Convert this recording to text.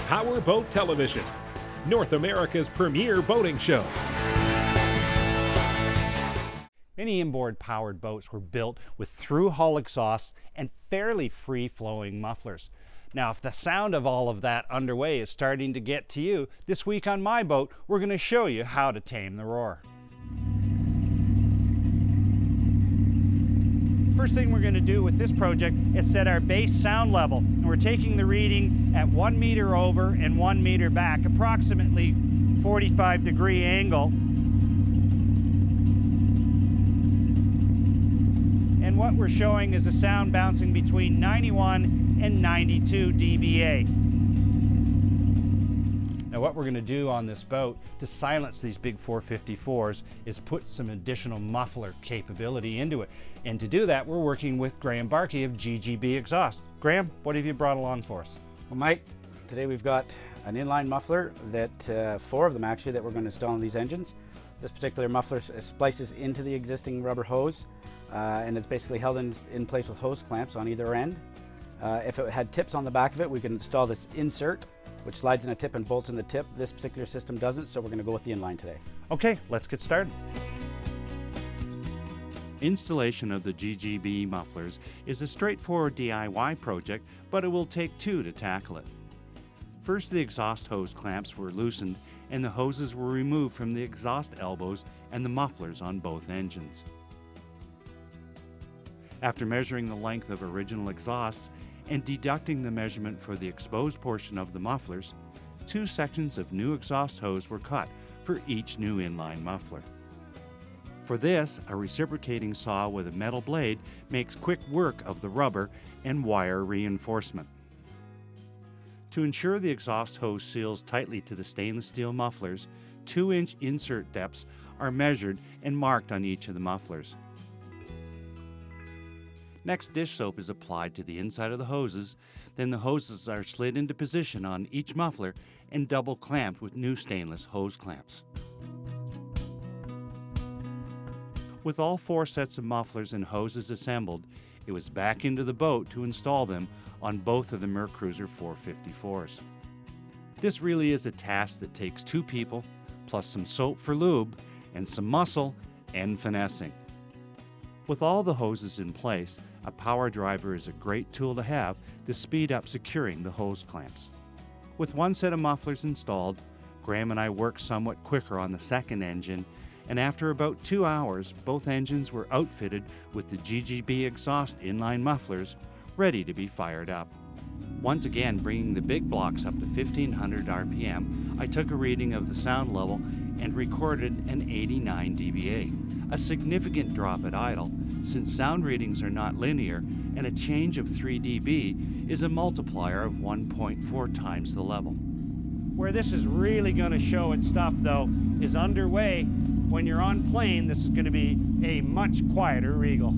PowerBoat Television, North America's premier boating show. Many inboard powered boats were built with through-hull exhausts and fairly free-flowing mufflers. Now, if the sound of all of that underway is starting to get to you, this week on my boat, we're going to show you how to tame the roar. First thing we're going to do with this project is set our base sound level. And we're taking the reading at 1 meter over and 1 meter back, approximately 45-degree angle. And what we're showing is a sound bouncing between 91 and 92 dBA. Now what we're going to do on this boat to silence these big 454s is put some additional muffler capability into it. And to do that, we're working with Graham Barkey of GGB Exhaust. Graham, what have you brought along for us? Well, Mike, today we've got an inline muffler that, 4 of them actually, that we're going to install on these engines. This particular muffler splices into the existing rubber hose, and it's basically held in place with hose clamps on either end. If it had tips on the back of it, we can install this insert, which slides in a tip and bolts in the tip. This particular system doesn't, so we're going to go with the inline today. Okay, let's get started. Installation of the GGB mufflers is a straightforward DIY project, but it will take 2 to tackle it. First, the exhaust hose clamps were loosened and the hoses were removed from the exhaust elbows and the mufflers on both engines. After measuring the length of original exhausts and deducting the measurement for the exposed portion of the mufflers, 2 sections of new exhaust hose were cut for each new inline muffler. For this, a reciprocating saw with a metal blade makes quick work of the rubber and wire reinforcement. To ensure the exhaust hose seals tightly to the stainless steel mufflers, 2-inch insert depths are measured and marked on each of the mufflers. Next, dish soap is applied to the inside of the hoses, then the hoses are slid into position on each muffler and double clamped with new stainless hose clamps. With all 4 sets of mufflers and hoses assembled, it was back into the boat to install them on both of the Mercruiser 454s. This really is a task that takes 2 people, plus some soap for lube, and some muscle and finessing. With all the hoses in place, a power driver is a great tool to have to speed up securing the hose clamps. With 1 set of mufflers installed, Graham and I worked somewhat quicker on the second engine, and after about 2 hours, both engines were outfitted with the GGB exhaust inline mufflers, ready to be fired up. Once again, bringing the big blocks up to 1500 RPM, I took a reading of the sound level and recorded an 89 dBA, a significant drop at idle, since sound readings are not linear and a change of 3 dB is a multiplier of 1.4 times the level. Where this is really going to show its stuff, though, is underway. When you're on plane, this is going to be a much quieter Regal.